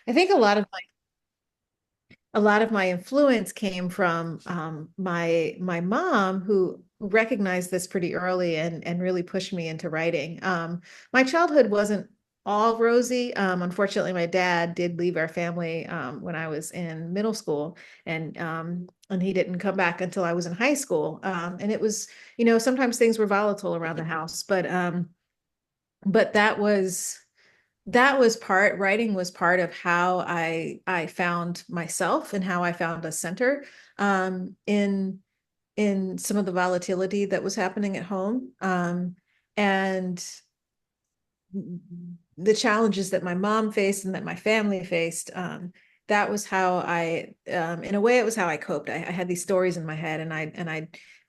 I think a lot of my influence came from my mom who recognized this pretty early and really pushed me into writing. My childhood wasn't all rosy. Unfortunately, my dad did leave our family when I was in middle school, and he didn't come back until I was in high school. And it was, sometimes things were volatile around the house, but that was writing was part of how I found myself and how I found a center in some of the volatility that was happening at home, and the challenges that my mom faced and that my family faced. That was how in a way, it was how I coped. I had these stories in my head,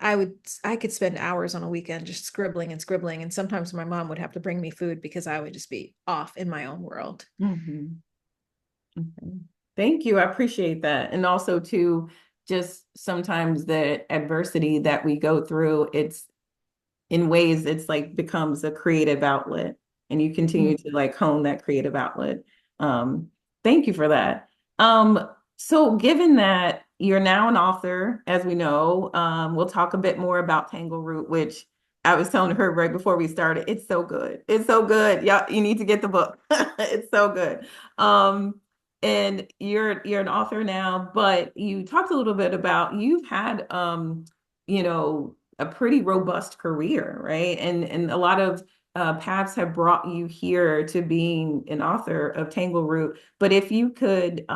I could spend hours on a weekend just scribbling and scribbling. And sometimes my mom would have to bring me food because I would just be off in my own world. Mhm. Okay. Thank you. I appreciate that. And also too, just sometimes the adversity that we go through, it's in ways it's like becomes a creative outlet and you continue to like hone that creative outlet. Um, Thank you for that. So given that you're now an author, as we know, we'll talk a bit more about Tangleroot, which I was telling her right before we started. It's so good. It's so good. Yeah, you need to get the book. It's so good. Um, and you're an author now, but you talked a little bit about you've had you know, a pretty robust career, right? And a lot of paths have brought you here to being an author of Tangleroot. But if you could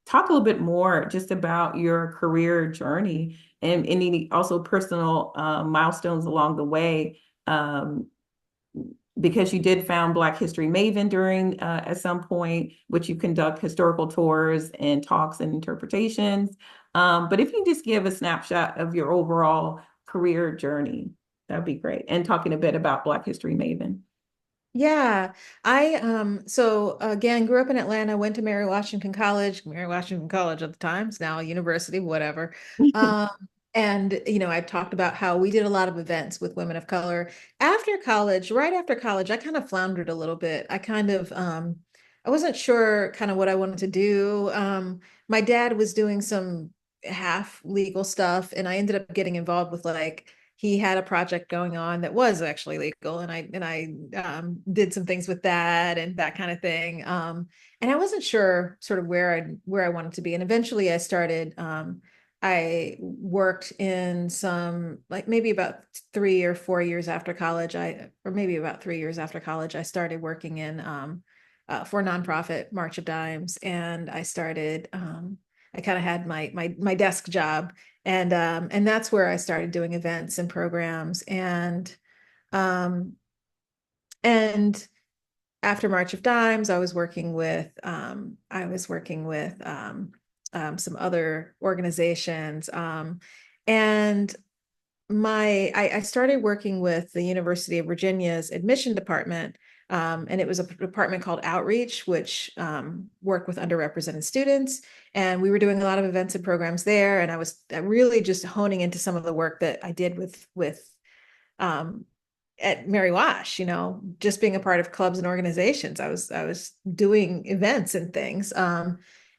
talk a little bit more just about your career journey and any also personal milestones along the way, um, because you did found Black History Maven during at some point, which you conduct historical tours and talks and interpretations. But if you just give a snapshot of your overall career journey, that'd be great. And talking a bit about Black History Maven. Yeah, I so again grew up in Atlanta, went to Mary Washington College at the time, it's now a university, whatever. Um, and I talked about how we did a lot of events with women of color. Right after college, I kind of floundered a little bit. I wasn't sure kind of what I wanted to do. My dad was doing some half legal stuff, and I ended up getting involved with like he had a project going on that was actually legal, and I did some things with that and that kind of thing. And I wasn't sure sort of where I wanted to be. And eventually I worked in some, like, maybe about 3 or 4 years after college, or maybe about 3 years after college, I started working in for a nonprofit, March of Dimes. And I kind of had my desk job, and that's where I started doing events and programs. Um and after March of Dimes, I was working with some other organizations, and I started working with the University of Virginia's admission department, and it was a department called Outreach, which worked with underrepresented students. And we were doing a lot of events and programs there. And I was really just honing into some of the work that I did with um, at Mary Wash, just being a part of clubs and organizations. I was doing events and things.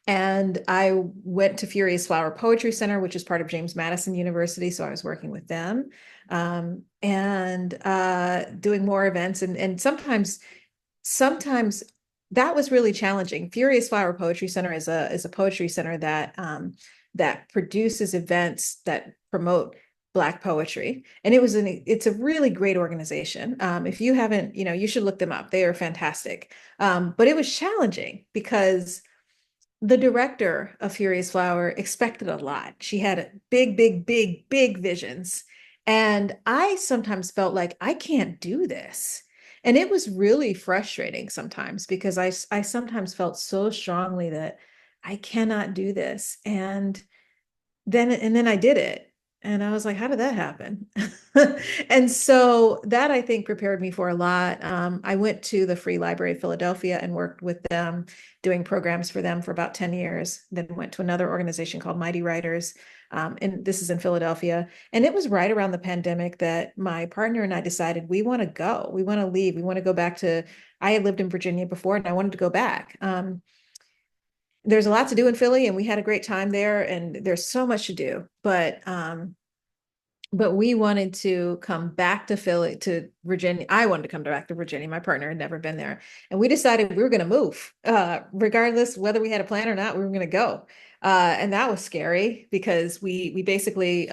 And I went to Furious Flower Poetry Center, which is part of James Madison University. So I was working with them, and doing more events. And sometimes that was really challenging. Furious Flower Poetry Center is a poetry center that produces events that promote Black poetry, and it's a really great organization. If you haven't, you should look them up. They are fantastic. But it was challenging because the director of Furious Flower expected a lot. She had big, big, big, big visions. And I sometimes felt like I can't do this. And it was really frustrating sometimes because I sometimes felt so strongly that I cannot do this. And then I did it. And I was like, how did that happen? And so that, I think, prepared me for a lot. I went to the Free Library of Philadelphia and worked with them, doing programs for them for about 10 years. Then went to another organization called Mighty Writers. And this is in Philadelphia. And it was right around the pandemic that my partner and I decided we want to go. We want to leave. We want to go back to, I had lived in Virginia before and I wanted to go back. there's a lot to do in Philly, and we had a great time there, and there's so much to do. But we wanted to come back to Philly, to Virginia. I wanted to come back to Virginia. My partner had never been there. And we decided we were going to move, regardless whether we had a plan or not, we were going to go. And that was scary because we basically,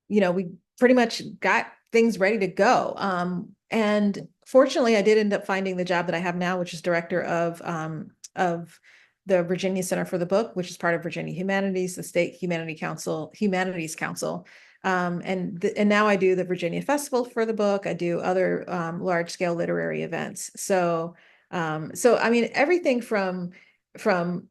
we pretty much got things ready to go. And fortunately, I did end up finding the job that I have now, which is director of the Virginia Center for the Book, which is part of Virginia Humanities, the State Humanities Council. And now I do the Virginia Festival for the book. I do other large scale literary events. So I mean, everything from sort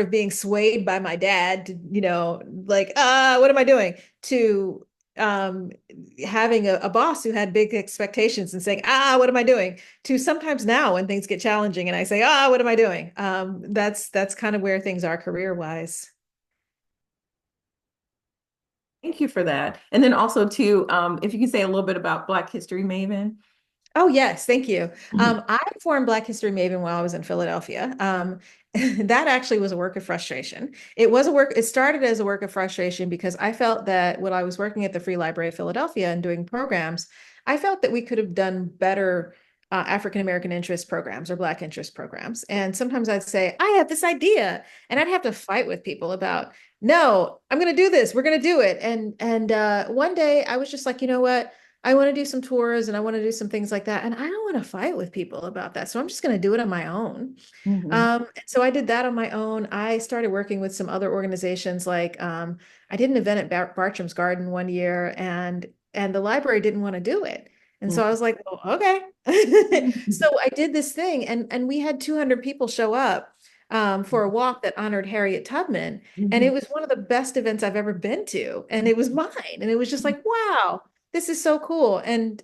of being swayed by my dad to, like, what am I doing? To having a boss who had big expectations and saying, what am I doing? To sometimes now when things get challenging and I say, what am I doing? That's kind of where things are career wise. Thank you for that. And then also too, if you can say a little bit about Black History Maven. Oh, yes, thank you. Mhm. I formed Black History Maven while I was in Philadelphia. That actually was a work of frustration. It started as a work of frustration because I felt that when I was working at the Free Library of Philadelphia and doing programs, I felt that we could have done better African American interest programs or Black interest programs. And sometimes I'd say, I have this idea, and I'd have to fight with people about, no, I'm going to do this. We're going to do it. And one day I was just like, you know what? I want to do some tours and I want to do some things like that. And I don't want to fight with people about that. So I'm just going to do it on my own. Mhm. So I did that on my own. I started working with some other organizations. Like I did an event at Bartram's Garden one year, and the library didn't want to do it. And so I was like, well, okay. So Mhm. I did this thing, and we had 200 people show up for a walk that honored Harriet Tubman. And Mhm. it was one of the best events I've ever been to. And it was mine. And it was just like, wow, this is so cool. And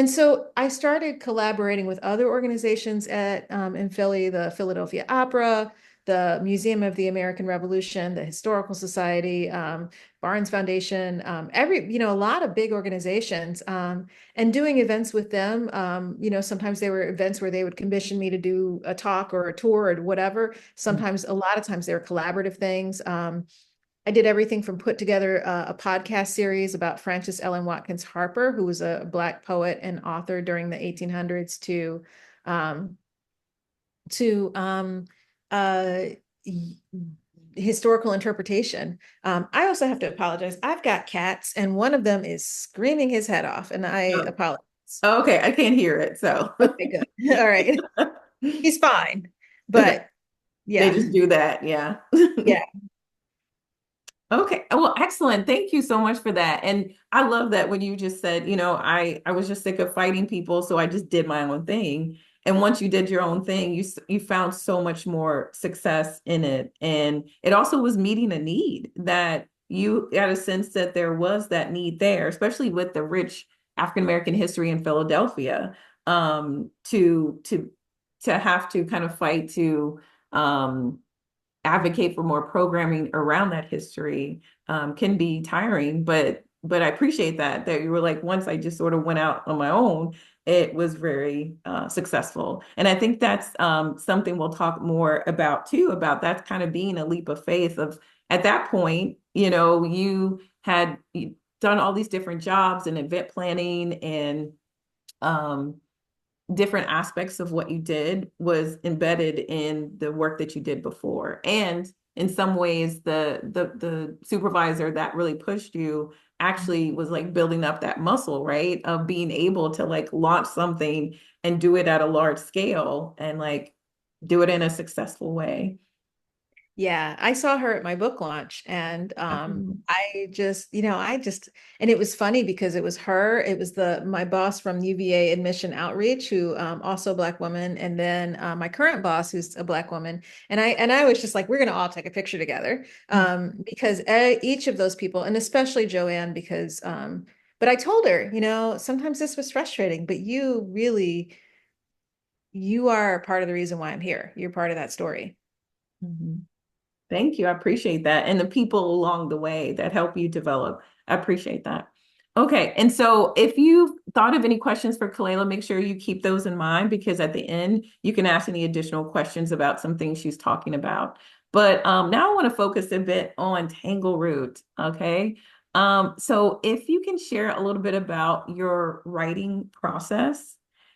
so I started collaborating with other organizations in Philly, the Philadelphia Opera, the Museum of the American Revolution, the Historical Society, Barnes Foundation, a lot of big organizations, and doing events with them. Sometimes they were events where they would commission me to do a talk or a tour or whatever. Sometimes, a lot of times, they were collaborative things. I did everything from put together a podcast series about Frances Ellen Watkins Harper, who was a Black poet and author during the 1800s, um, to uh, historical interpretation. I also have to apologize. I've got cats, and one of them is screaming his head off, and I Oh, apologize. okay, I can't hear it, so Okay, good. All right. He's fine. okay, But they yeah, just do that, yeah. yeah. Okay. Well, excellent. Thank you so much for that. And I love that when you just said, I was just sick of fighting people, so I just did my own thing. And once you did your own thing, you found so much more success in it. And it also was meeting a need that you got a sense that there was that need there, especially with the rich African American history in Philadelphia, to have to kind of fight to advocate for more programming around that history can be tiring, but I appreciate that you were like, once I just sort of went out on my own, it was very successful. And I think that's something we'll talk more about too, about that's kind of being a leap of faith of at that point, you had done all these different jobs and event planning and um, different aspects of what you did was embedded in the work that you did before. And in some ways, the supervisor that really pushed you actually was like building up that muscle, right? Of being able to like launch something and do it at a large scale and like do it in a successful way. Yeah, I saw her at my book launch, and and it was funny because it was her, it was my boss from UVA Admission Outreach, who also a Black woman, and then my current boss, who's a Black woman, and I was just like, we're gonna all take a picture together, because each of those people, and especially Joanne, because but I told her, sometimes this was frustrating, but you are part of the reason why I'm here. You're part of that story. Mhm. Thank you. I appreciate that. And the people along the way that help you develop. I appreciate that. Okay, and so if you've thought of any questions for Kalela, make sure you keep those in mind because at the end you can ask any additional questions about some things she's talking about. But now I want to focus a bit on Tangleroot. Okay, so if you can share a little bit about your writing process,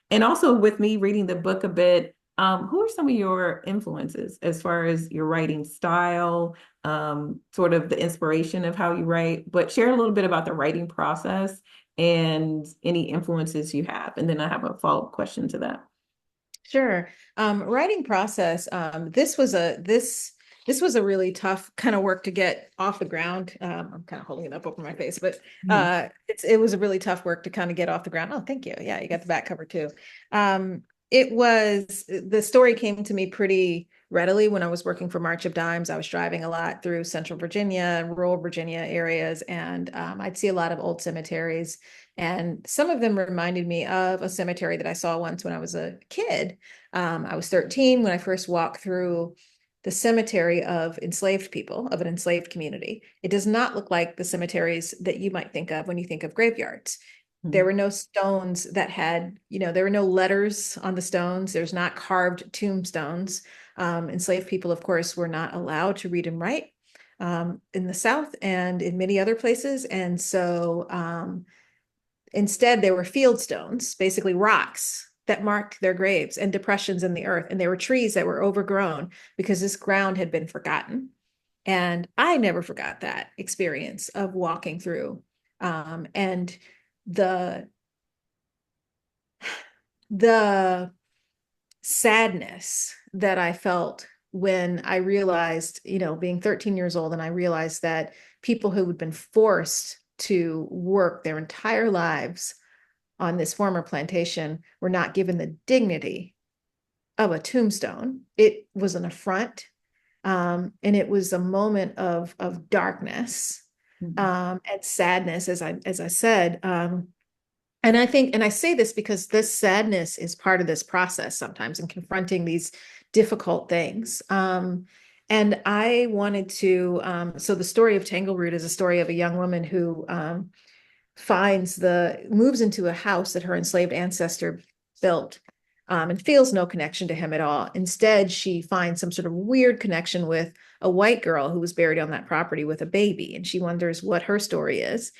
and also with me reading the book a bit, who are some of your influences as far as your writing style? Sort of the inspiration of how you write, but share a little bit about the writing process and any influences you have. And then I have a follow-up question to that. Sure. Writing process. This was a really tough kind of work to get off the ground. I'm kind of holding it up over my face, but Mhm. it was a really tough work to kind of get off the ground. Oh, thank you. Yeah, you got the back cover too. It was the story came to me pretty readily when I was working for March of Dimes. I was driving a lot through Central Virginia and rural Virginia areas, and I'd see a lot of old cemeteries. And some of them reminded me of a cemetery that I saw once when I was a kid. I was 13 when I first walked through the cemetery of enslaved people, of an enslaved community. It does not look like the cemeteries that you might think of when you think of graveyards. There Mhm. were no stones that had, there were no letters on the stones. There's not carved tombstones. Enslaved people, of course, were not allowed to read and write in the South and in many other places. And so instead, they were field stones, basically rocks that marked their graves and depressions in the earth. And they were trees that were overgrown because this ground had been forgotten. And I never forgot that experience of walking through. And the the sadness that I felt when I realized, being 13 years old, and I realized that people who had been forced to work their entire lives on this former plantation were not given the dignity of a tombstone. It was an affront, and it was a moment of darkness Mhm. and sadness, as I said. And I think, and I say this because this sadness is part of this process sometimes in confronting these difficult things. And I wanted to, so the story of Tangleroot is a story of a young woman who moves into a house that her enslaved ancestor built, and feels no connection to him at all. Instead, she finds some sort of weird connection with a white girl who was buried on that property with a baby, and she wonders what her story is.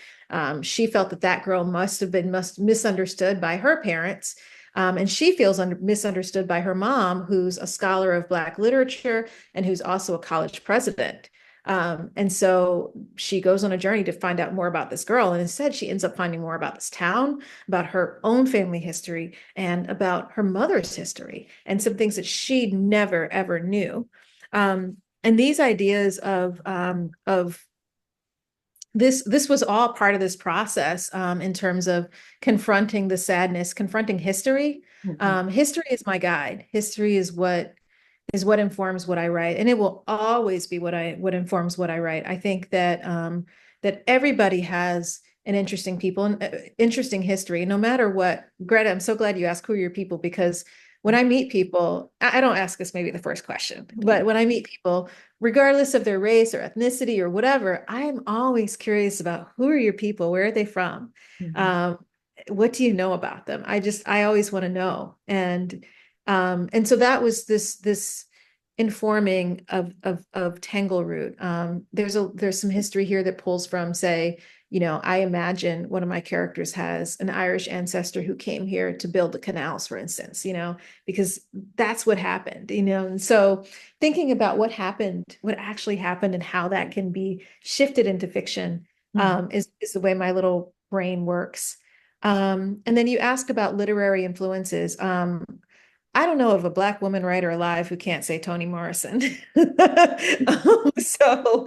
She felt that that girl must have been misunderstood by her parents. And she feels misunderstood by her mom, who's a scholar of Black literature and who's also a college president. And so she goes on a journey to find out more about this girl. And instead, she ends up finding more about this town, about her own family history, and about her mother's history, and some things that she never, ever knew. And these ideas of this was all part of this process, in terms of confronting the sadness, confronting history. Mhm. History is my guide. History is what informs what I write, and it will always be what informs what I write. I think that that everybody has an interesting people and interesting history, no matter what. Greta, I'm so glad you asked who are your people, because when I meet people, I don't ask this maybe the first question, but when I meet people, regardless of their race or ethnicity or whatever, I am always curious about who are your people, where are they from, Mhm. um, what do you know about them? I always want to know, and so that was this informing of Tangleroot. There's some history here that pulls from, say, I imagine one of my characters has an Irish ancestor who came here to build the canals, for instance, because that's what happened, and so thinking about what happened, what actually happened, and how that can be shifted into fiction, Mhm. is the way my little brain works. And then you ask about literary influences. I don't know of a Black woman writer alive who can't say Toni Morrison. So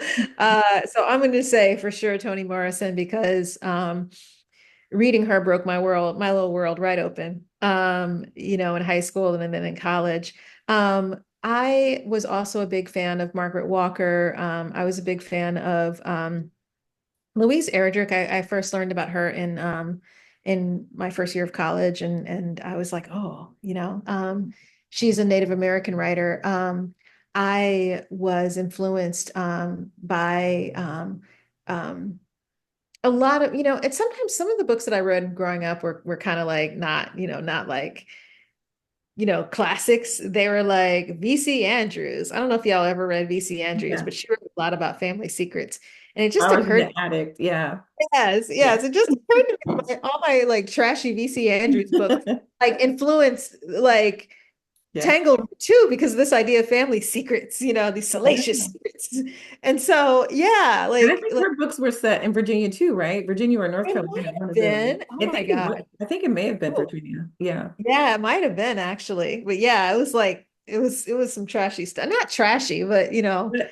I'm going to say for sure Toni Morrison, because reading her broke my little world right open. In high school and then in college. I was also a big fan of Margaret Walker. I was a big fan of Louise Erdrich. I first learned about her in my first year of college, and I was like, oh, she's a Native American writer. I was influenced by um, a lot of, and sometimes some of the books that I read growing up were kind of like not, not like, classics. They were like VC Andrews. I don't know if y'all ever read VC Andrews, Yeah. but she wrote a lot about family secrets. And it I just was occurred, the addict. Yeah. yes, Yeah. yes, it just occurred to me all my like trashy VC Andrews books like influenced like Yeah. Tangleroot too, because of this idea of family secrets, these Yeah. salacious secrets. And so, yeah, And I think her books were set in Virginia too, right? Virginia or North it Carolina, might one have of those. been, oh my God. I think it may have been Oh, Virginia. Yeah. yeah, it might have been actually. But yeah, it was like it was some trashy stuff. Not trashy, but But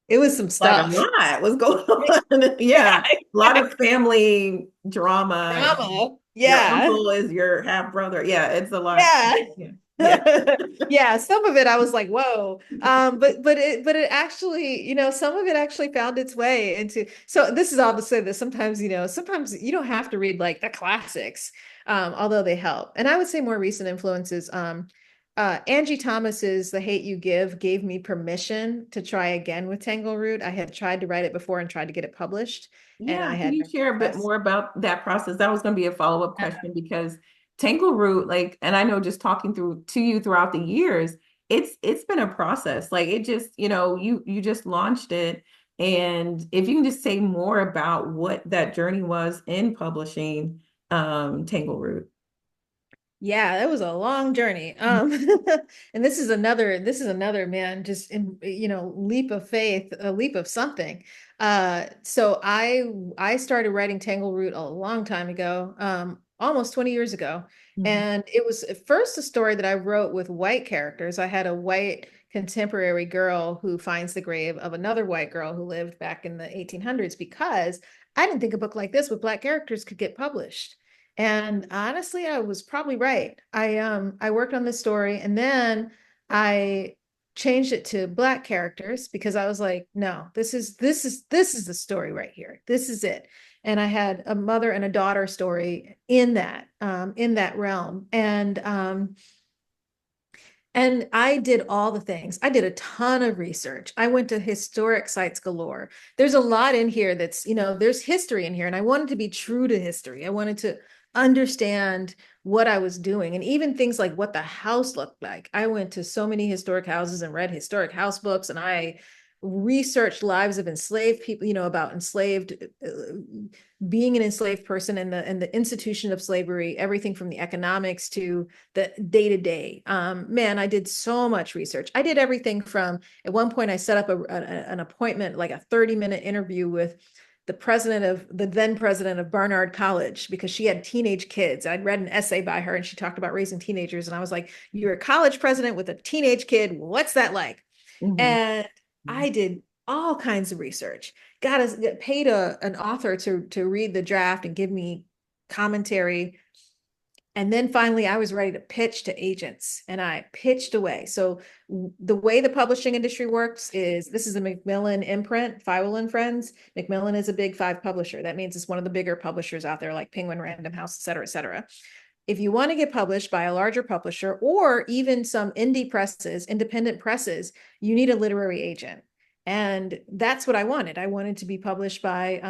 it was some like a stuff. lot was going on. Yeah. A lot of family drama. Drama. Your Yeah. uncle is your half brother. Yeah, it's a lot. Yeah. Yeah. Yeah. Yeah, some of it I was like, whoa. But it actually, some of it actually found its way into, so this is all to say that sometimes, sometimes you don't have to read like the classics, although they help. And I would say more recent influences, Angie Thomas's The Hate You Give gave me permission to try again with Tangleroot. I had tried to write it before and tried to get it published, and Yeah, I can had you no share a bit success. more about that process? That was going to be a follow-up question because Tangleroot, like, and I know just talking through to you throughout the years, it's been a process. Like it just, you just launched it. And if you can just say more about what that journey was in publishing Tangleroot. Yeah, that was a long journey. And this is another man, just leap of faith, a leap of something. So I started writing Tangleroot a long time ago, almost 20 years ago. Mhm. And it was at first a story that I wrote with white characters. I had a white contemporary girl who finds the grave of another white girl who lived back in the 1800s because I didn't think a book like this with black characters could get published. And honestly, I was probably right. I worked on this story and then I changed it to black characters because I was like, no, this is the story right here. This is it. And I had a mother and a daughter story in that realm. And I did all the things. I did a ton of research. I went to historic sites galore. There's a lot in here that's, there's history in here, and I wanted to be true to history. I wanted to understand what I was doing, and even things like what the house looked like. I went to so many historic houses and read historic house books, and I researched lives of enslaved people, about enslaved being an enslaved person and the institution of slavery, everything from the economics to the day to day. Man, I did so much research. I did everything from, at one point, I set up an appointment, like a 30-minute interview with the then president of Barnard College, because she had teenage kids. I'd read an essay by her and she talked about raising teenagers. And I was like, you're a college president with a teenage kid. What's that like? Mhm. And I did all kinds of research. Paid an author to read the draft and give me commentary. And then finally, I was ready to pitch to agents, and I pitched away. So the way the publishing industry works is, this is a Macmillan imprint, Feiwel and Friends. Macmillan is a big five publisher. That means it's one of the bigger publishers out there, like Penguin Random House, et cetera, et cetera. If you want to get published by a larger publisher or even some indie presses, independent presses, you need a literary agent. And that's what I wanted. I wanted to be published by,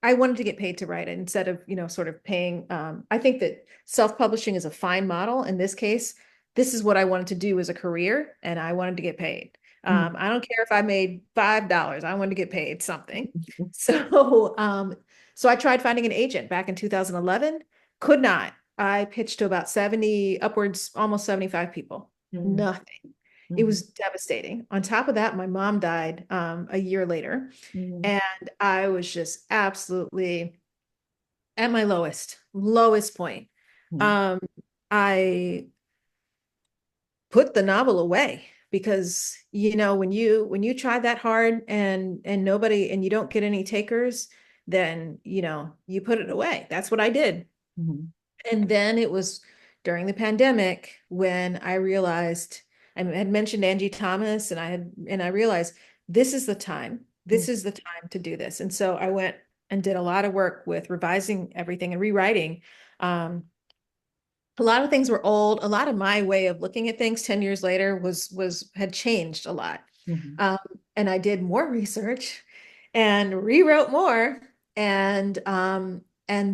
I wanted to get paid to write it instead of, sort of paying. I think that self-publishing is a fine model. In this case, this is what I wanted to do as a career, and I wanted to get paid. I don't care if I made $5. I wanted to get paid something. So I tried finding an agent back in 2011. Could not. I pitched to about 70, upwards, almost 75 people. Mhm. Nothing. It Mhm. was devastating. On top of that, my mom died a year later, Mhm. and I was just absolutely at my lowest point. Mhm. Um, I put the novel away because, when you try that hard and nobody, and you don't get any takers, then you put it away. That's what I did. Mhm. And then it was during the pandemic when I realized, I had mentioned Angie Thomas, and I realized this is the time. This Mhm. is the time to do this. And so I went and did a lot of work with revising everything and rewriting. Um, a lot of things were old. A lot of my way of looking at things 10 years later had changed a lot. Mhm. Um, and I did more research and rewrote more. And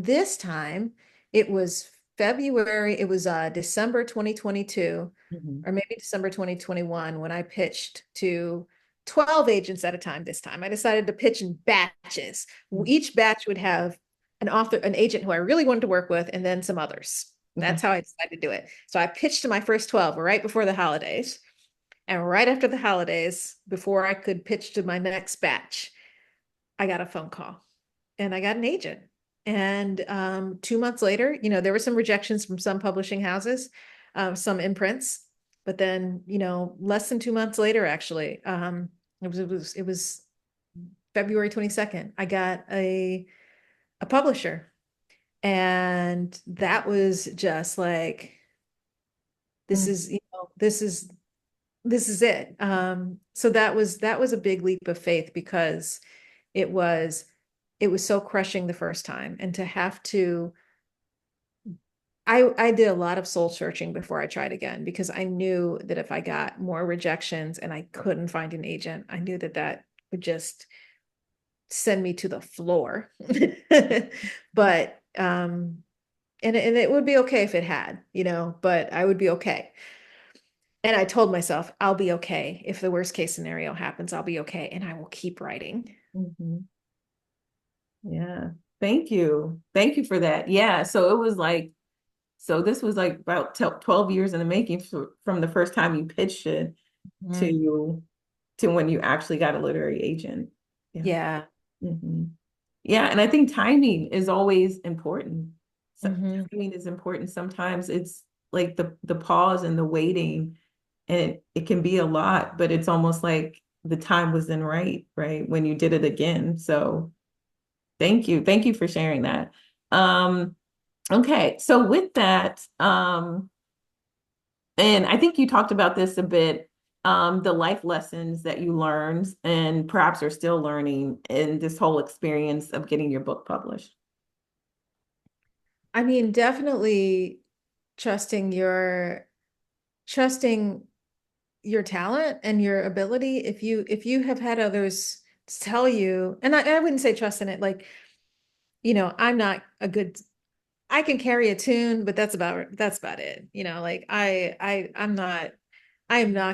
this time it was February, it was December 2022, Mhm. or maybe December 2021 when I pitched to 12 agents at a time this time. I decided to pitch in batches. Each batch would have an agent who I really wanted to work with, and then some others. Okay. That's how I decided to do it. So I pitched to my first 12 right before the holidays. And right after the holidays, before I could pitch to my next batch, I got a phone call and I got an agent. And 2 months later, there were some rejections from some publishing houses, some imprints, but then, less than 2 months later, actually, it was February 22nd. I got a publisher, and that was just like, this Mm. is, this is it. So that was a big leap of faith, because it was it was so crushing the first time, and to have to I did a lot of soul searching before I tried again, because I knew that if I got more rejections and I couldn't find an agent, I knew that that would just send me to the floor. But and it would be okay if it had, but I would be okay. And I told myself, I'll be okay. If the worst case scenario happens, I'll be okay, and I will keep writing. Mhm. Yeah. Thank you. Thank you for that. Yeah. So it was like, so this was like about 12 years in the making from the first time you pitched it Mhm. to when you actually got a literary agent. Yeah. Yeah. Hmm. Yeah. And I think timing is always important. So Hmm. timing is important. Sometimes it's like the pause and the waiting, and it can be a lot, but it's almost like the time was then right, when you did it again. So thank you. Thank you for sharing that. Um, okay. So with that, and I think you talked about this a bit, the life lessons that you learned and perhaps are still learning in this whole experience of getting your book published. I mean, definitely trusting your trusting your talent and your ability. If you have had others tell you, and I wouldn't say trust in it, like, I'm not a good, I can carry a tune, but that's about it. Like, I am not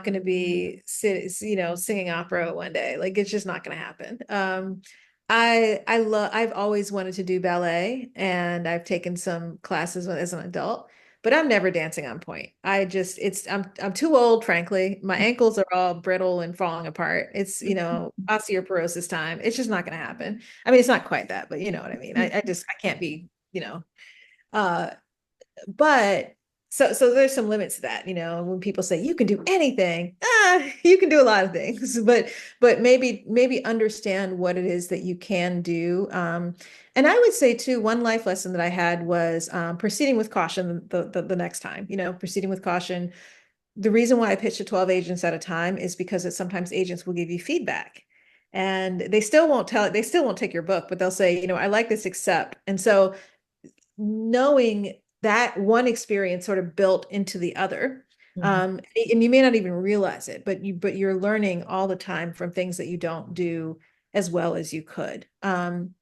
going to be singing opera one day. Like, it's just not going to happen. I've always wanted to do ballet, and I've taken some classes as an adult, but I'm never dancing on point. I'm too old, frankly. My ankles are all brittle and falling apart. It's, osteoporosis time. It's just not going to happen. I mean, it's not quite that, but you know what I mean. I can't be, uh but so there's some limits to that. When people say you can do anything, you can do a lot of things, but maybe understand what it is that you can do. And I would say too, one life lesson that I had was, proceeding with caution the next time. Proceeding with caution. The reason why I pitch to 12 agents at a time is because sometimes agents will give you feedback, and they still won't take your book, but they'll say, I like this, except. And so, knowing that one experience sort of built into the other, Mhm. and you may not even realize it, but you're learning all the time from things that you don't do as well as you could. And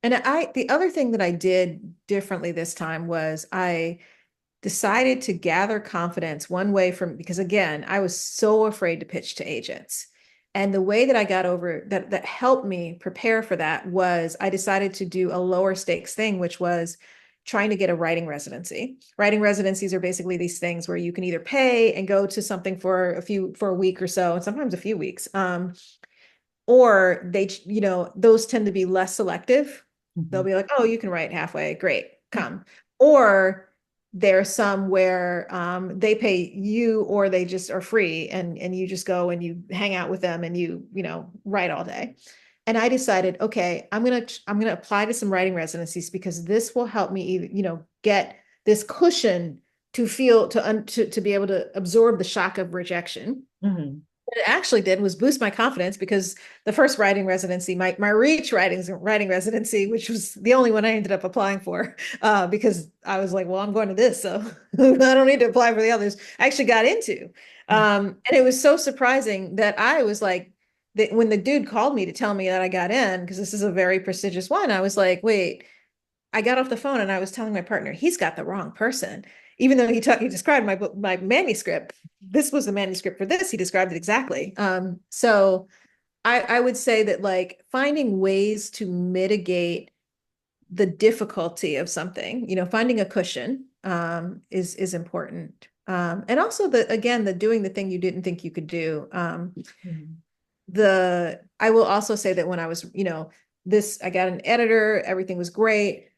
the other thing that I did differently this time was I decided to gather confidence one way, because again, I was so afraid to pitch to agents. And the way that I got over that helped me prepare for that was I decided to do a lower stakes thing, which was trying to get a writing residency. Writing residencies are basically these things where you can either pay and go to something for a week or so, and sometimes a few weeks. Or those tend to be less selective. They'll Mhm. be like, oh, you can write halfway, great, come. Or there are some where they pay you, or they just are free, and you just go and you hang out with them, and you write all day. And I decided, okay, I'm gonna apply to some writing residencies, because this will help me either, get this cushion to feel to be able to absorb the shock of rejection. Mhm. What it actually did was boost my confidence, because the first writing residency, my Reach writing residency, which was the only one I ended up applying for, because I was like, well, I'm going to this, so I don't need to apply for the others. I actually got into, Mhm. and it was so surprising that I was like, when the dude called me to tell me that I got in, because this is a very prestigious one, I was like, wait, I got off the phone and I was telling my partner, he's got the wrong person. Even though he described my manuscript, this was the manuscript for this. He described it exactly. So I would say that like finding ways to mitigate the difficulty of something, finding a cushion is important. And also the doing the thing you didn't think you could do. Mhm. I will also say that when I was, I got an editor, everything was great.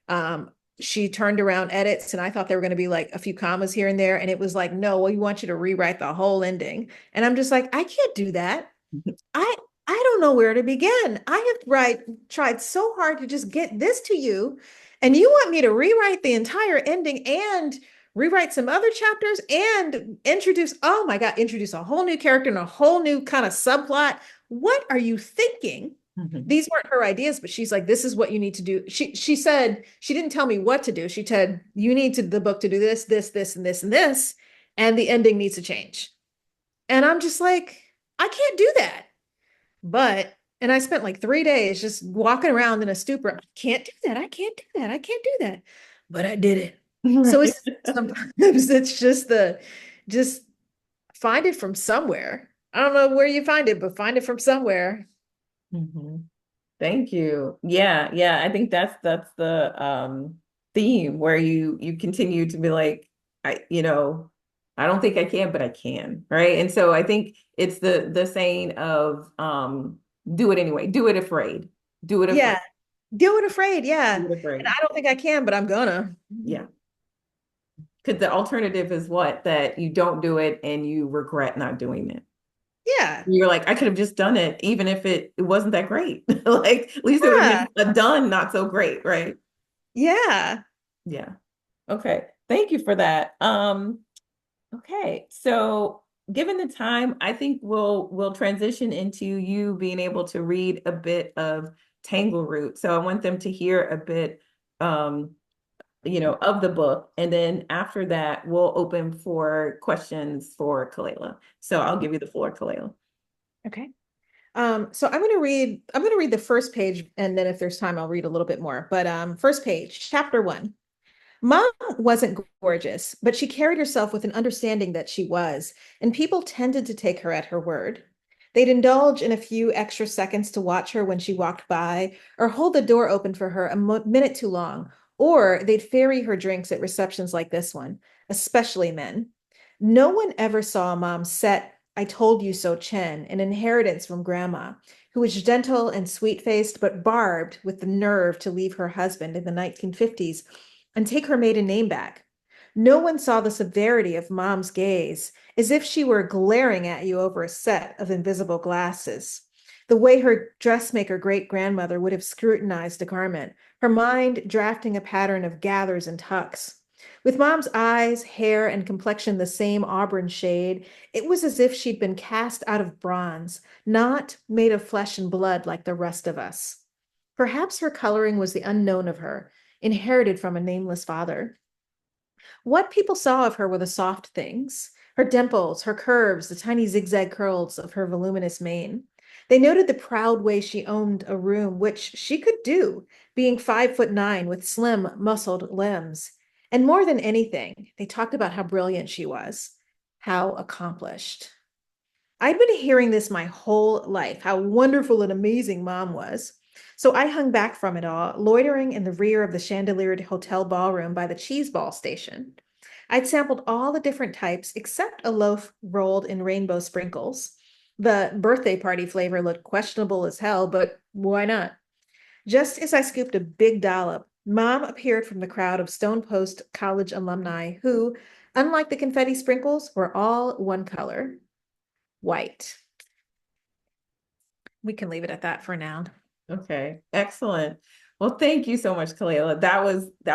She turned around edits and I thought there were going to be like a few commas here and there. And it was like, no, we want you to rewrite the whole ending. And I'm just like, I can't do that. I I don't know where to begin. I have tried so hard to just get this to you, and you want me to rewrite the entire ending and rewrite some other chapters and oh my God, introduce a whole new character and a whole new kind of subplot. What are you thinking? Mhm. These weren't her ideas, but she's like, this is what you need to do. She said she didn't tell me what to do. She said, you need the book to do this, this, and this, and this, and the ending needs to change. And I'm just like, I can't do that. And I spent like 3 days just walking around in a stupor. I can't do that. I can't do that. I can't do that. But I did it. So Right. it's sometimes it's just find it from somewhere. I don't know where you find it, but find it from somewhere. Mhm. Thank you. Yeah, yeah. I think that's the theme where you continue to be like, I don't think I can, but I can, right? And so I think it's the saying of do it anyway, do it afraid. Do it afraid. Yeah. Do it afraid. Yeah. Do it And afraid. I don't think I can, but I'm gonna. Yeah. Because the alternative is what? That you don't do it and you regret not doing it. Yeah. You're like, I could have just done it, even if it wasn't that great. Like, at least it would have Yeah. been a done, not so great, right? Yeah. Yeah. Okay. Thank you for that. Okay. So given the time, I think we'll transition into you being able to read a bit of Tangleroot. So I want them to hear a bit of the book. And then after that, we'll open for questions for Kalela. So I'll give you the floor, Kalela. Okay. So I'm gonna read the first page, and then if there's time, I'll read a little bit more. But first page, chapter 1. Mom wasn't gorgeous, but she carried herself with an understanding that she was, and people tended to take her at her word. They'd indulge in a few extra seconds to watch her when she walked by, or hold the door open for her a minute too long, or they'd ferry her drinks at receptions like this one, especially men. No one ever saw Mom's set I told you so chin, an inheritance from Grandma, who was gentle and sweet faced, but barbed with the nerve to leave her husband in the 1950s and take her maiden name back. No one saw the severity of Mom's gaze, as if she were glaring at you over a set of invisible glasses. The way her dressmaker great grandmother would have scrutinized a garment, her mind drafting a pattern of gathers and tucks. With Mom's eyes, hair, and complexion the same auburn shade, it was as if she'd been cast out of bronze, not made of flesh and blood like the rest of us. Perhaps her coloring was the unknown of her, inherited from a nameless father. What people saw of her were the soft things, her dimples, her curves, the tiny zigzag curls of her voluminous mane. They noted the proud way she owned a room, which she could do, being 5'9" with slim, muscled limbs. And more than anything, they talked about how brilliant she was, how accomplished. I'd been hearing this my whole life, how wonderful and amazing Mom was. So I hung back from it all, loitering in the rear of the chandeliered hotel ballroom by the cheese ball station. I'd sampled all the different types except a loaf rolled in rainbow sprinkles. The birthday party flavor looked questionable as hell, but why not? Just as I scooped a big dollop, Mom appeared from the crowd of Stone Post College alumni who, unlike the confetti sprinkles, were all one color, white. We can leave it at that for now. Okay, excellent. Well, thank you so much, Kalela. That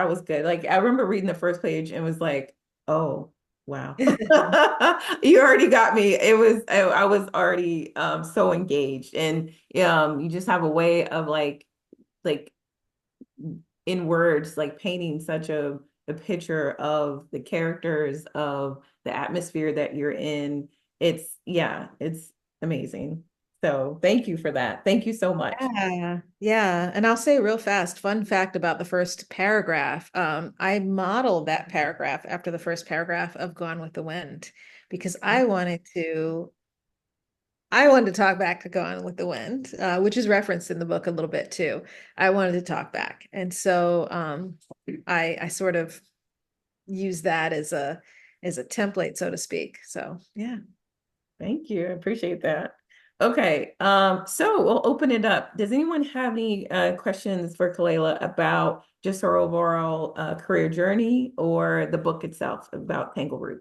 was good. Like I remember reading the first page and was like, oh, wow. You already got me. I was already so engaged. And you just have a way of like in words, like painting such a picture of the characters, of the atmosphere that you're in. It's amazing. So thank you for that. Thank you so much. Yeah, yeah. And I'll say real fast, fun fact about the first paragraph. I modeled that paragraph after the first paragraph of Gone with the Wind because I wanted to talk back to Gone with the Wind, which is referenced in the book a little bit too. I wanted to talk back. And so I sort of use that as a template, so to speak. So yeah. Thank you. I appreciate that. Okay, so we'll open it up. Does anyone have any questions for Kalela about just her overall career journey or the book itself about Tangleroot?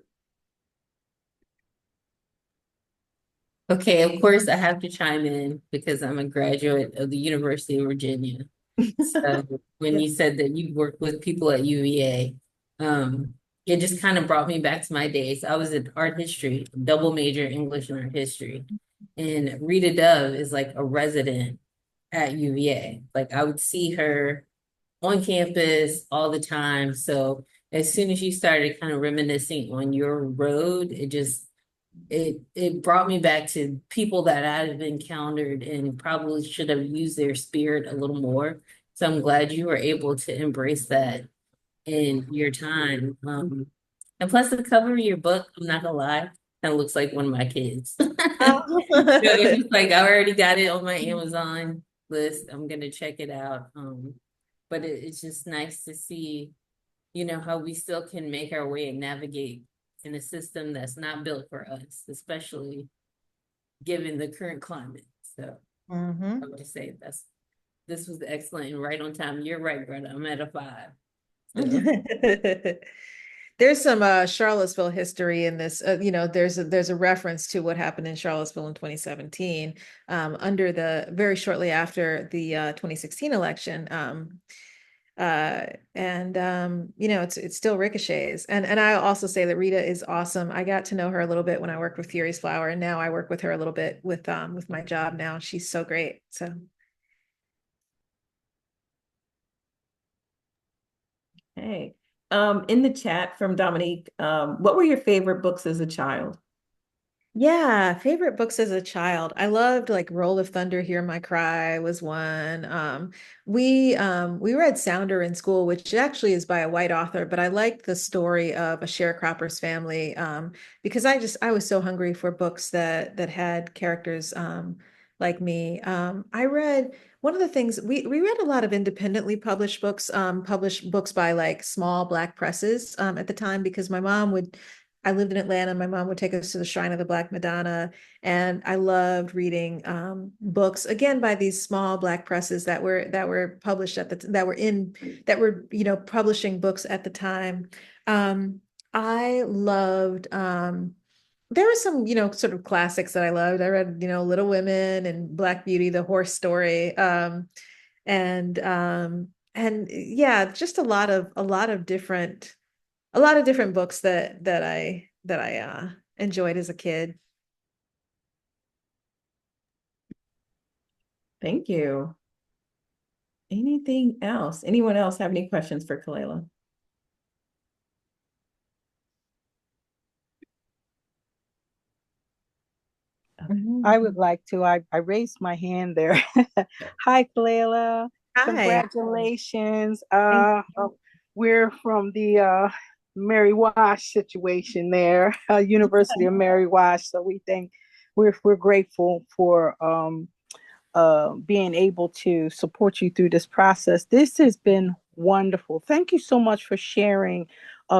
Okay, of course I have to chime in because I'm a graduate of the University of Virginia. So when Yeah. you said that you worked with people at UVA, it just kind of brought me back to my days. I was in art history, double major English and art history. And Rita Dove is like a resident at UVA. Like I would see her on campus all the time. So as soon as you started kind of reminiscing on your road, it brought me back to people that I've encountered and probably should have used their spirit a little more. So I'm glad you were able to embrace that in your time. And plus the cover of your book, I'm not gonna lie, kind of looks like one of my kids. Oh. So it's just like I already got it on my Amazon list. I'm gonna check it out. But it's just nice to see, how we still can make our way and navigate in a system that's not built for us, especially given the current climate. So I Mhm. would just say this was excellent and right on time. You're right, Greta. I'm at a 5. So There's some Charlottesville history in this. There's a reference to what happened in Charlottesville in 2017, under the very shortly after the 2016 election. And it's still ricochets. And I also say that Rita is awesome. I got to know her a little bit when I worked with Furious Flower, and now I work with her a little bit with my job now. She's so great. So Hey, in the chat from Dominique, what were your favorite books as a child? yeah, favorite books as a child. I loved like Roll of Thunder, Hear My Cry was one. We read Sounder in school, which actually is by a white author, but I liked the story of a sharecropper's family because I was so hungry for books that had characters like me. I read one of the things we read a lot of independently published books by like small Black presses at the time because I lived in Atlanta. My mom would take us to the Shrine of the Black Madonna, and I loved reading books again by these small Black presses that were published that were publishing books at the time. I loved. There were some sort of classics that I loved. I read Little Women and Black Beauty, the horse story, and yeah, just a lot of different books that I enjoyed as a kid. Thank you. Anything else? Anyone else have any questions for Kalela? I would like to. I raised my hand there. Hi, Kalela. Hi. Congratulations. Thank We're from the Mary Wash situation there, University of Mary Wash. So we think we're grateful for being able to support you through this process. This has been wonderful. Thank you so much for sharing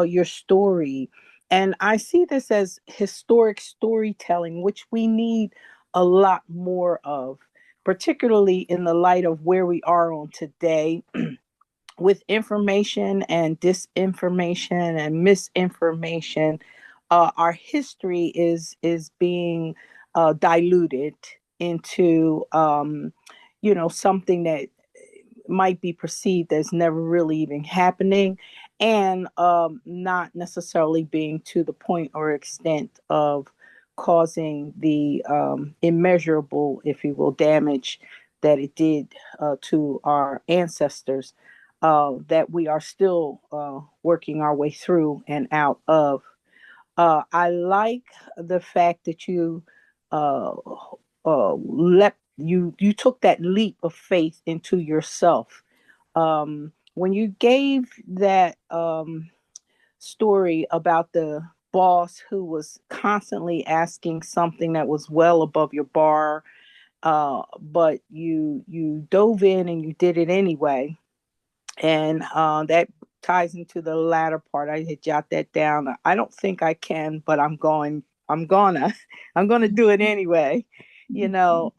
your story. And I see this as historic storytelling, which we need a lot more of, particularly in the light of where we are on today with information and disinformation and misinformation. Our history is being diluted into something that might be perceived as never really even happening, and not necessarily being to the point or extent of causing the immeasurable, if you will, damage that it did to our ancestors, that we are still working our way through and out of. I like the fact that you uh, you took that leap of faith into yourself. When you gave that story about the boss who was constantly asking something that was well above your bar, but you dove in and you did it anyway, and that ties into the latter part. I had jot that down. I don't think I can, but I'm gonna I'm gonna do it anyway. You know,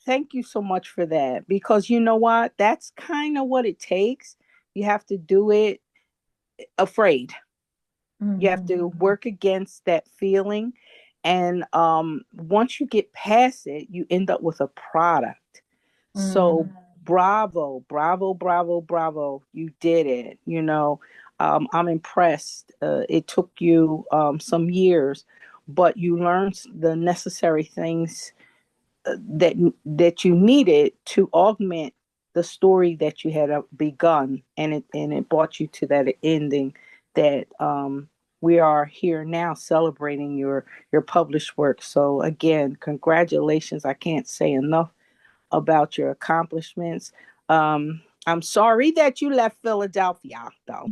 thank you so much for that, because you know what? That's kind of what it takes. You have to do it afraid. You have to work against that feeling. And once you get past it, you end up with a product. So bravo, bravo, bravo, bravo. You did it. You know, I'm impressed. It took you some years, but you learned the necessary things that you needed to augment the story that you had begun, and it brought you to that ending that we are here now celebrating your published work. So again, congratulations. I can't say enough about your accomplishments. I'm sorry that you left Philadelphia, though.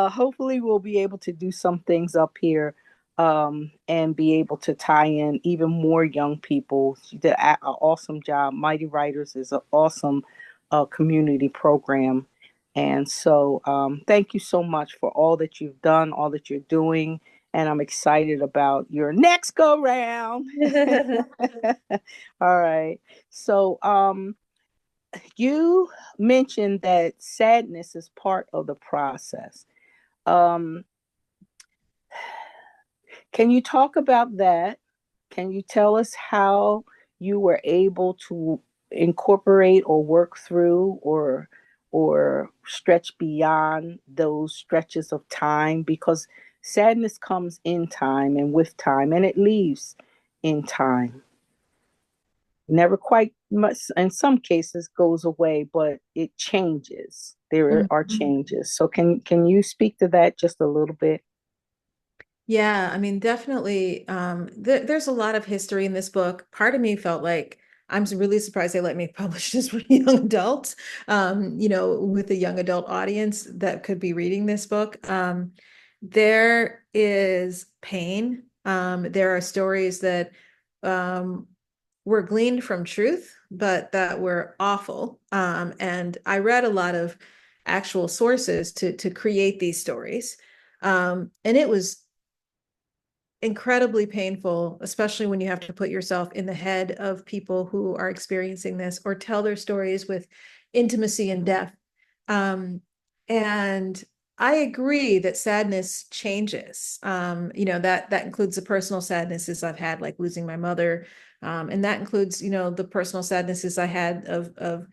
Hopefully, we'll be able to do some things up here, and be able to tie in even more young people. You did an awesome job. Mighty Writers is an awesome community program. And so, thank you so much for all that you've done, all that you're doing. And I'm excited about your next go round. All right. So, you mentioned that sadness is part of the process. Um, can you talk about that? Can you tell us how you were able to incorporate or work through or stretch beyond those stretches of time? Because sadness comes in time and with time, and it leaves in time. Never quite much, in some cases, goes away, but it changes. There are changes. So can you speak to that just a little bit? Yeah, I mean, definitely. There's a lot of history in this book. Part of me felt like I'm really surprised they let me publish this for young adults, with a young adult audience that could be reading this book. There is pain. There are stories that um, were gleaned from truth, but that were awful. And I read a lot of actual sources to create these stories. And it was incredibly painful, especially when you have to put yourself in the head of people who are experiencing this or tell their stories with intimacy and depth. And I agree that sadness changes. That includes the personal sadnesses I've had, like losing my mother. And that includes, the personal sadnesses I had of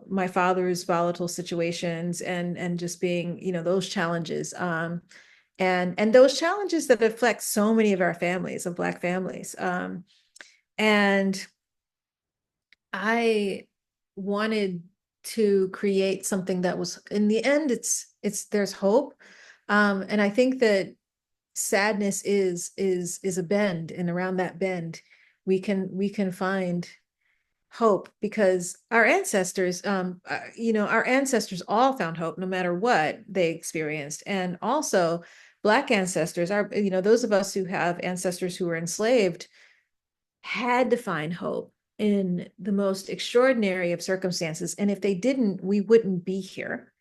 my father's volatile situations and just being, those challenges. And those challenges that affect so many of our families, of Black families. And I wanted to create something that was, in the end, there's hope. And I think that sadness is a bend, and around that bend, we can find hope, because our ancestors all found hope no matter what they experienced. And also Black ancestors are, those of us who have ancestors who were enslaved had to find hope in the most extraordinary of circumstances. And if they didn't, we wouldn't be here.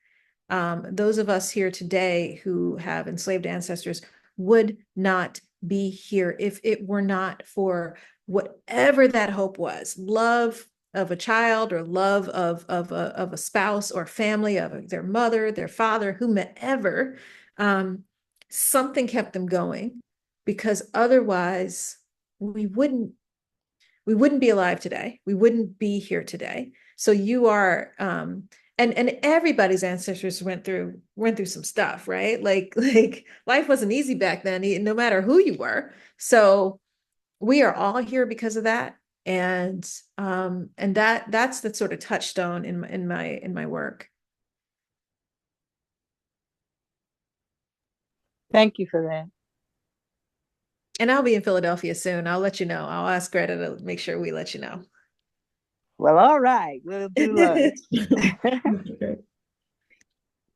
Those of us here today who have enslaved ancestors would not be here if it were not for whatever that hope was: love of a child, or love of a spouse or family, of their mother, their father, whomever. Something kept them going, because otherwise we wouldn't be alive today. We wouldn't be here today. So you are, and everybody's ancestors went through some stuff, right? Like life wasn't easy back then, no matter who you were. So we are all here because of that. And that's the sort of touchstone in my work. Thank you for that. And I'll be in Philadelphia soon. I'll let you know. I'll ask Greta to make sure we let you know. Well, all right, we'll do lunch. Okay.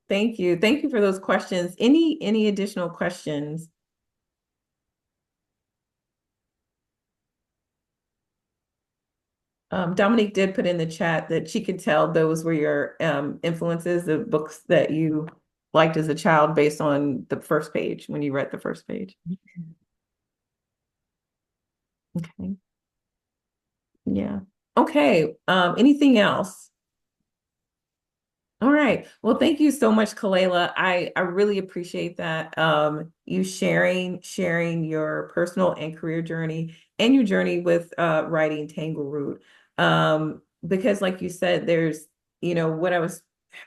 Thank you. Thank you for those questions. Any additional questions? Dominique did put in the chat that she could tell those were your influences, the books that you liked as a child based on the first page, when you read the first page. Okay. Yeah. Okay. Anything else? All right. Well, thank you so much, Kalela. I really appreciate that. You sharing your personal and career journey and your journey with writing Tangleroot. Because like you said, there's, what I was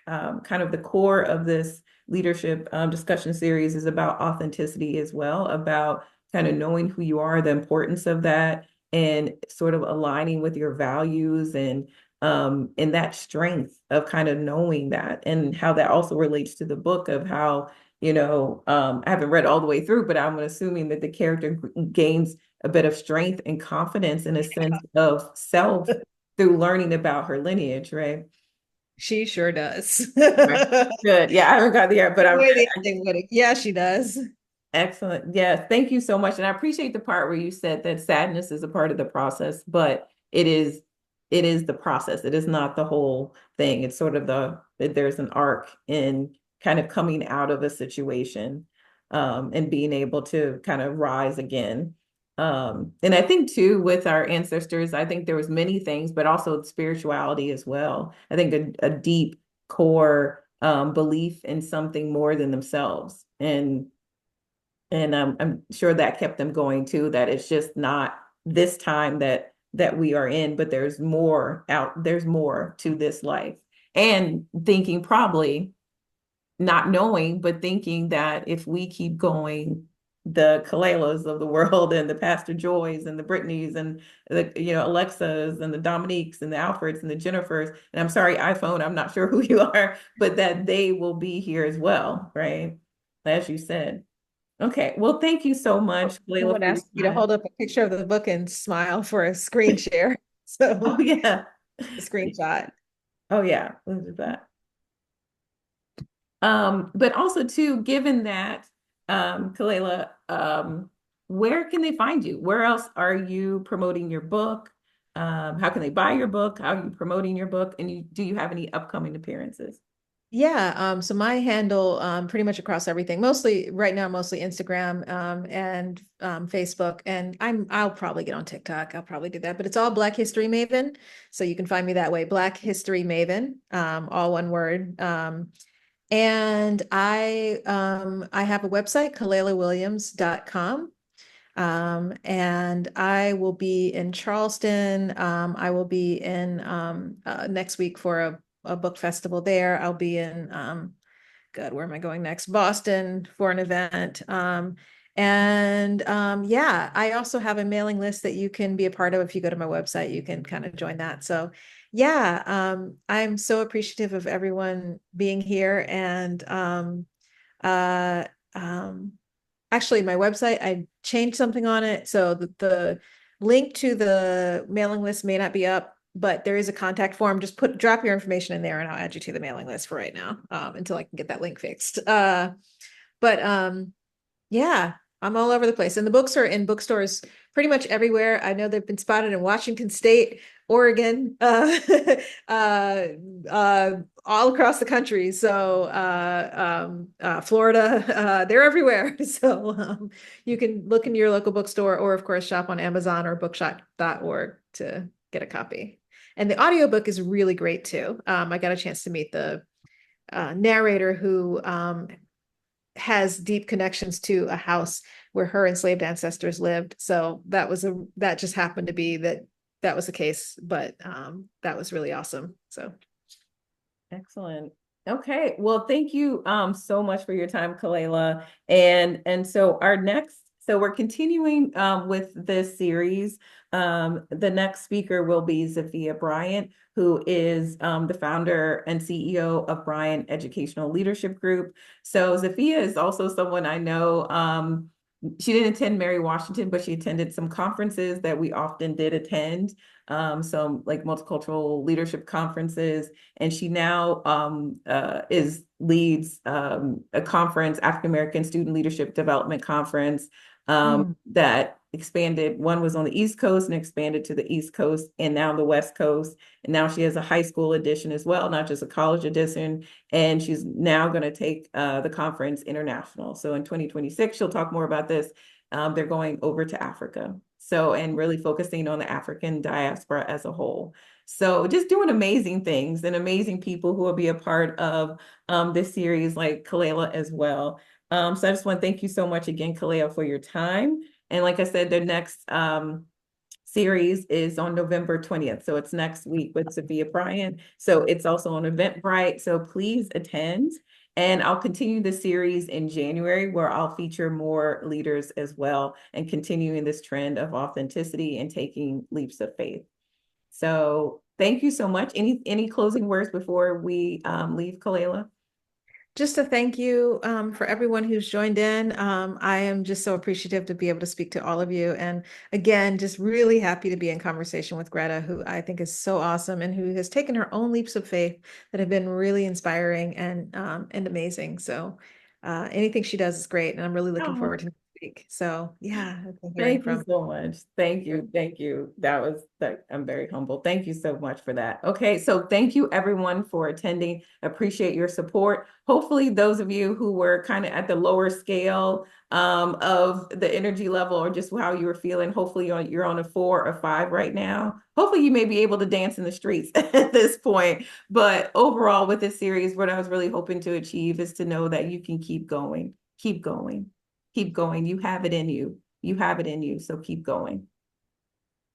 kind of the core of this leadership discussion series is about authenticity as well, about kind of knowing who you are, the importance of that, and sort of aligning with your values and that strength of kind of knowing that, and how that also relates to the book of how, I haven't read all the way through, but I'm assuming that the character gains a bit of strength and confidence and a sense of self through learning about her lineage, right? She sure does. Right. Good. Yeah, I haven't got there, but I'm Yeah, she does. excellent. Yeah, thank you so much. And I appreciate the part where you said that sadness is a part of the process, but it is the process. It is not the whole thing. It's sort of there's an arc in kind of coming out of a situation, and being able to kind of rise again. And I think too, with our ancestors, I think there was many things, but also spirituality as well. I think a deep core belief in something more than themselves. And I'm sure that kept them going too, that it's just not this time that we are in, but there's more to this life. And thinking, probably not knowing, but thinking that if we keep going, the Kalelas of the world and the Pastor Joys and the Britneys and the Alexas and the Dominiques and the Alfreds and the Jennifers, and I'm sorry, iPhone, I'm not sure who you are, but that they will be here as well, right? As you said. Okay, well, thank you so much, I Layla, would for your ask you to time. hold up a picture of the book and smile for a screen share. So Oh, yeah. a screenshot. Oh, yeah. Let's do that. But also too, given that, Kalela, where can they find you? Where else are you promoting your book? How can they buy your book? How are you promoting your book? And do you have any upcoming appearances? Yeah, so my handle pretty much across everything, mostly right now, mostly Instagram and Facebook, and I'll probably get on TikTok. I'll probably do that, but it's all Black History Maven. So you can find me that way, Black History Maven, all one word. And I have a website, kalelawilliams.com. And I will be in Charleston. I will be in next week for a book festival there. I'll be in God, where am I going next? Boston for an event. Yeah, I also have a mailing list that you can be a part of. If you go to my website, you can kind of join that. So yeah, I'm so appreciative of everyone being here. And uh, um, actually, my website, I changed something on it. So the link to the mailing list may not be up, but there is a contact form. Just drop your information in there and I'll add you to the mailing list for right now, until I can get that link fixed. But yeah, I'm all over the place. And the books are in bookstores pretty much everywhere. I know they've been spotted in Washington State, Oregon, uh, all across the country. So Florida, they're everywhere. So you can look in your local bookstore or, of course, shop on Amazon or bookshop.org to get a copy. And the audiobook is really great too. I got a chance to meet the narrator who has deep connections to a house where her enslaved ancestors lived. So that just happened to be that was the case, but that was really awesome. So Excellent. Okay. Well, thank you so much for your time, Kalela. So we're continuing with this series. The next speaker will be Zafia Bryant, who is the founder and CEO of Bryant Educational Leadership Group. So Zafia is also someone I know she didn't attend Mary Washington, but she attended some conferences that we often did attend, some like multicultural leadership conferences. And she now leads a conference, African American Student Leadership Development Conference, that expanded. One was on the East Coast and expanded to the East Coast and now the West Coast. And now she has a high school edition as well, not just a college edition. And she's now going to take the conference international. So in 2026, she'll talk more about this. They're going over to Africa. So, and really focusing on the African diaspora as a whole. So just doing amazing things and amazing people who will be a part of this series, like Kalela as well. So I just want to thank you so much again, Kalela, for your time. And like I said, the next series is on November 20th. So it's next week with Sophia Bryant. So it's also on Eventbrite. So please attend. And I'll continue the series in January where I'll feature more leaders as well and continuing this trend of authenticity and taking leaps of faith. So thank you so much. Any closing words before we leave, Kalela? Just to thank you for everyone who's joined in. I am just so appreciative to be able to speak to all of you. And again, just really happy to be in conversation with Greta, who I think is so awesome and who has taken her own leaps of faith that have been really inspiring and amazing. So anything she does is great. And I'm really looking forward to next week. So yeah. Thank you so much. Thank you. Thank you. I'm very humble. Thank you so much for that. Okay. So thank you everyone for attending. Appreciate your support. Hopefully those of you who were kind of at the lower scale of the energy level or just how you were feeling, hopefully you're on a 4 or 5 right now. Hopefully you may be able to dance in the streets at this point. But overall with this series, what I was really hoping to achieve is to know that you can keep going, keep going. Keep going. You have it in you. You have it in you. So keep going.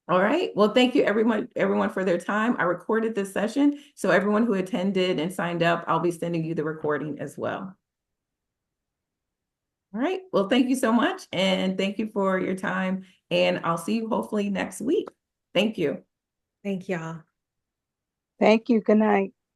All right. Well, thank you everyone for their time. I recorded this session. So everyone who attended and signed up, I'll be sending you the recording as well. All right. Well, thank you so much. And thank you for your time. And I'll see you hopefully next week. Thank you. Thank y'all. Thank you. Good night.